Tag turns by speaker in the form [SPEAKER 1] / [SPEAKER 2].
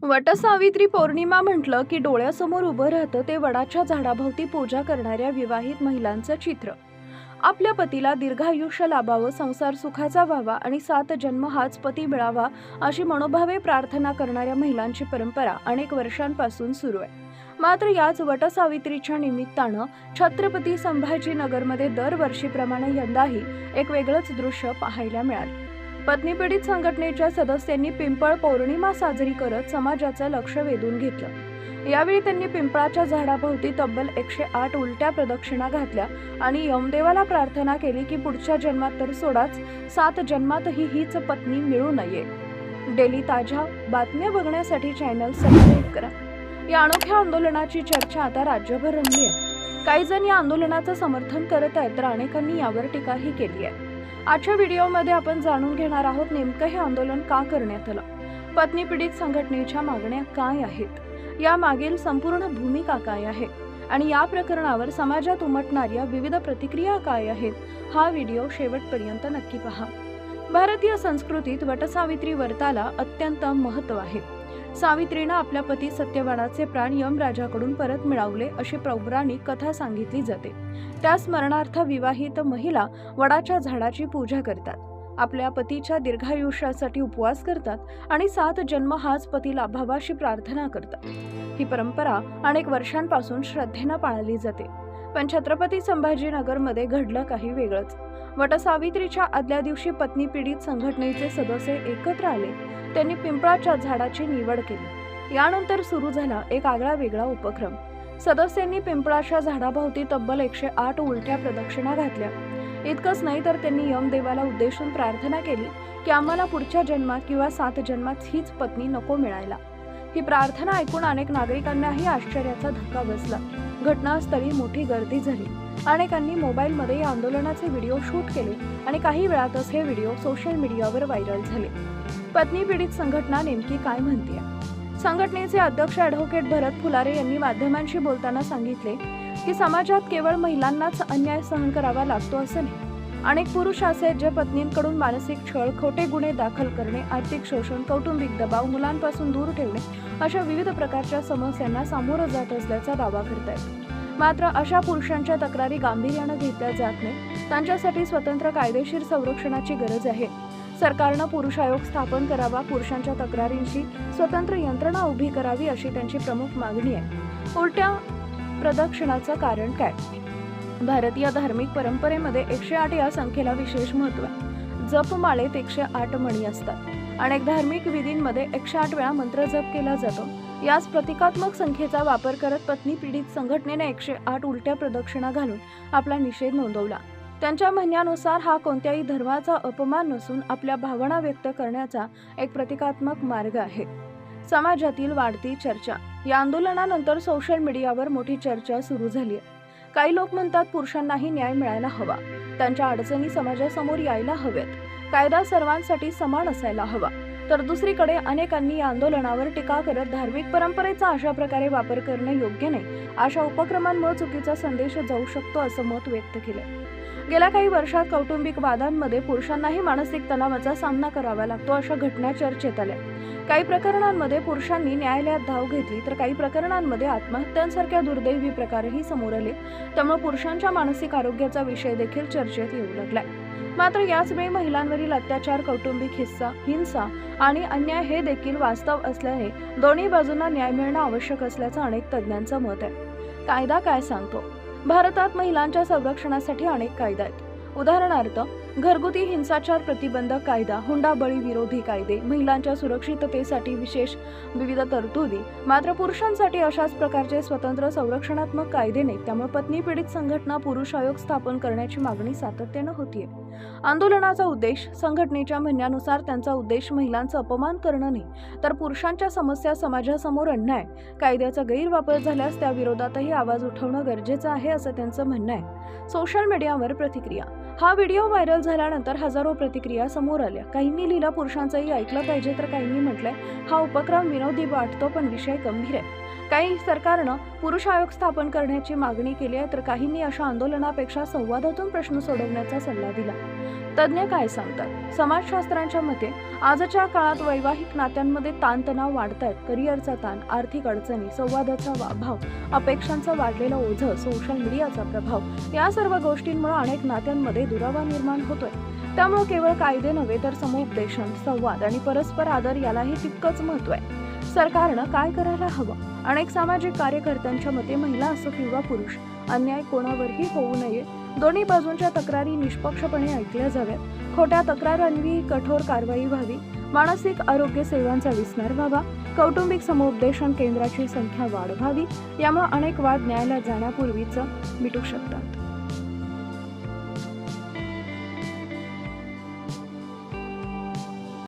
[SPEAKER 1] वटसावित्री पौर्णिमा म्हटलं की डोळ्यासमोर उभं राहतं ते वडाच्या झाडाभोवती पूजा करणाऱ्या विवाहित महिलांचं चित्र. आपल्या पतीला दीर्घायुष्य लाभावं, संसार सुखाचा व्हावा आणि 7 जन्म हाच पती मिळावा अशी मनोभावे प्रार्थना करणाऱ्या महिलांची परंपरा अनेक वर्षांपासून सुरू आहे. मात्र याच वटसावित्रीच्या निमित्तानं छत्रपती संभाजीनगरमध्ये दरवर्षीप्रमाणे यंदाही एक वेगळंच दृश्य पाहायला मिळालं. पत्नीपीडित संघटनेच्या सदस्यांनी पिंपळ पौर्णिमा साजरी करत समाजाचं लक्ष वेधून घेतलं. यावेळी त्यांनी पिंपळाच्या झाडाभोवती तब्बल 108 उलट्या प्रदक्षिणा घातल्या आणि यमदेवाला प्रार्थना केली की पुढच्या जन्मात तर सोडाच, 7 जन्मातही हीच पत्नी मिळू नये. डेली ताज्या बातम्या बघण्यासाठी चॅनल सबस्क्राईब करा. या अनोख्या आंदोलनाची चर्चा आता राज्यभर रंगली आहे. काही जण या आंदोलनाचं समर्थन करत आहेत तर अनेकांनी यावर टीकाही केली आहे. आजच्या व्हिडिओमध्ये आपण जाणून घेणार आहोत नेमकं हे आंदोलन का करण्यात आलं, पत्नी पीडित संघटनेच्या मागण्या काय आहेत, या मागील संपूर्ण भूमिका काय आहे आणि या प्रकरणावर समाजात उमटणाऱ्या विविध प्रतिक्रिया काय आहेत. हा व्हिडिओ शेवटपर्यंत नक्की पहा. भारतीय संस्कृतीत वटसावित्री व्रताला अत्यंत महत्त्व आहे. सावित्रीनं आपल्या पती सत्यवानाचे प्राण यमराजाकडून परत मिळवले अशी पौराणिक कथा सांगितली जाते. त्या स्मरणार्थ विवाहित महिला वडाच्या झाडाची पूजा करतात, आपल्या पतीच्या दीर्घायुष्यासाठी उपवास करतात आणि 7 जन्म हाच पती लाभावा अशी प्रार्थना करतात. ही परंपरा अनेक वर्षांपासून श्रद्धेनं पाळली जाते. पण छत्रपती संभाजीनगरमध्ये घडलं काही वेगळंच. वटसावित्रीच्या आदल्या दिवशी पत्नी पीडित संघटनेचे सदस्य एकत्र आले. त्यांनी पिंपळाच्या झाडाची निवड केली. यानंतर सुरू झाला एक आगळा वेगळा उपक्रम. सदस्यांनी पिंपळाच्या झाडाभोवती तब्बल 108 उलट्या प्रदक्षिणा घातल्या. इतकंच नाही तर त्यांनी यमदेवाला उद्देशून प्रार्थना केली की आम्हाला पुढच्या जन्मात किंवा 7 जन्मात हीच पत्नी नको मिळायला. ही प्रार्थना ऐकून अनेक नागरिकांनाही आश्चर्याचा धक्का बसला. घटनास्थळी मोठी गर्दी झाली. अनेकांनी मोबाईलमध्ये या आंदोलनाचे व्हिडिओ शूट केले आणि काही वेळातच हे व्हिडिओ सोशल मीडियावर व्हायरल झाले. पत्नी पीडित संघटना नेमकी काय म्हणते? संघटनेचे अध्यक्ष ॲडव्होकेट भरत फुलारे यांनी माध्यमांशी बोलताना सांगितले की समाजात केवळ महिलांनाच अन्याय सहन करावा लागतो असं नाही. अनेक पुरुष असे जे पत्नींकडून मानसिक छळ, खोटे गुन्हे दाखल करणे, आर्थिक शोषण, कौटुंबिक दबाव, मुलांपासून दूर ठेवणे अशा विविध प्रकारच्या समस्यांना सामोरं जात असल्याचा दावा करतायत. मात्र अशा पुरुषांच्या तक्रारी गांभीर्यानं घेतल्या जात नाही. त्यांच्यासाठी स्वतंत्र कायदेशीर संरक्षणाची गरज आहे. सरकारनं पुरुष आयोग स्थापन करावा, पुरुषांच्या तक्रारींची स्वतंत्र यंत्रणा उभी करावी अशी त्यांची प्रमुख मागणी आहे. उलट्या प्रदक्षिणाचं कारण काय? भारतीय धार्मिक परंपरेमध्ये 108 या संख्येला विशेष महत्त्व आहे. जपमाळेत 108 मणी असतात. अनेक धार्मिक विधींमध्ये 108 वेळा मंत्र जप केला जातो. याच प्रतिकात्मक संख्येचा वापर करत पत्नी पीडित संघटनेने 108 उलट्या प्रदक्षिणा घालून आपला निषेध नोंदवला. त्यांच्या म्हणण्यानुसार हा कोणत्याही धर्माचा अपमान नसून आपल्या भावना व्यक्त करण्याचा एक प्रतिकात्मक मार्ग आहे. समाजातील वाढती चर्चा. या आंदोलनानंतर सोशल मीडियावर मोठी चर्चा सुरू झाली आहे. काही लोक म्हणतात पुरुषांनाही न्याय मिळायला हवा, त्यांच्या अडचणी समाजासमोर यायला हव्यात, कायदा सर्वांसाठी समान असायला हवा. तर दुसरीकडे अनेकांनी या आंदोलनावर टीका करत धार्मिक परंपरेचा अशा प्रकारे वापर करणं योग्य नाही, अशा उपक्रमांमुळे चुकीचा संदेश जाऊ शकतो असं मत व्यक्त केलं. गेल्या काही वर्षात कौटुंबिक वादांमध्ये पुरुषांनाही मानसिक तणावाचा सामना करावा लागतो अशा घटना चर्चेत आल्या. काही प्रकरणांमध्ये पुरुषांनी न्यायालयात धाव घेतली तर काही प्रकरणांमध्ये आत्महत्यांसारख्या दुर्दैवी प्रकारही समोर आले. त्यामुळे पुरुषांच्या मानसिक आरोग्याचा विषय देखील चर्चेत येऊ लागलाय. मात्र याच वेळी महिलांवरील अत्याचार, कौटुंबिक हिंसा आणि अन्याय हे देखील वास्तव असल्याने दोन्ही बाजूंना न्याय मिळणं आवश्यक असल्याचं अनेक तज्ज्ञांचं मत आहे. कायदा काय सांगतो? भारतात महिलांच्या संरक्षणासाठी अनेक कायदे आहेत. उदाहरणार्थ घरगुती हिंसाचार प्रतिबंधक कायदा, हुंडाबळी विरोधी कायदे, महिलांच्या सुरक्षिततेसाठी विशेष विविध तरतुदी. मात्र पुरुषांसाठी अशाच प्रकारचे स्वतंत्र संरक्षणात्मक कायदे नाहीत. त्यामुळे पत्नी पीडित संघटना पुरुष आयोग स्थापन करण्याची मागणी सातत्यानं होतीये. आंदोलनाचा उद्देश, संघटनेच्या म्हणण्यानुसार त्यांचा उद्देश महिलांचा अपमान करणं नाही तर पुरुषांच्या समस्या समाजासमोर आणणं आहे. कायद्याचा गैरवापर झाल्यास त्या विरोधातही आवाज उठवणं गरजेचं आहे असं त्यांचं म्हणणं आहे. सोशल मीडियावर प्रतिक्रिया. हा व्हिडिओ व्हायरल झाल्यानंतर हजारो प्रतिक्रिया समोर आल्या. काहींनी लिहिलं पुरुषांचंही ऐकलं पाहिजे, तर काहींनी म्हटलंय हा उपक्रम विनोदी वाटतो पण विषय गंभीर आहे. काही सरकारनं पुरुष आयोग स्थापन करण्याची मागणी केली आहे, तर काहींनी अशा आंदोलनापेक्षा संवादातून प्रश्न सोडवण्याचा सल्ला दिला. तज्ज्ञ काय सांगतात? समाजशास्त्रांच्या मते आजच्या काळात वैवाहिक नात्यांमध्ये ताणतणाव वाढतायत. करिअरचा ताण, आर्थिक अडचणी, संवादाचा अभाव, अपेक्षांचं वाढलेलं ओझं, सोशल मीडियाचा प्रभाव या सर्व गोष्टींमुळे अनेक नात्यांमध्ये दुरावा निर्माण होतोय. त्यामुळे केवळ कायदे नव्हे तर समुपदेशन, संवाद आणि परस्पर आदर यालाही तितकंच महत्त्व आहे. सरकारनं काय करायला हवं? अनेक सामाजिक कार्यकर्त्यांच्या मते महिला असो किंवा पुरुष, अन्याय कोणावरही होऊ नये. दोन्ही बाजूंच्या तक्रारी निष्पक्षपणे ऐकल्या जाव्यात. खोट्या तक्रारांविरुद्ध कठोर कारवाई व्हावी. मानसिक आरोग्य सेवांचा विस्तार व्हावा. कौटुंबिक समुपदेशन केंद्राची संख्या वाढवावी. यामुळे अनेक वाद न्यायालयात जाण्यापूर्वीच मिटू शकतात.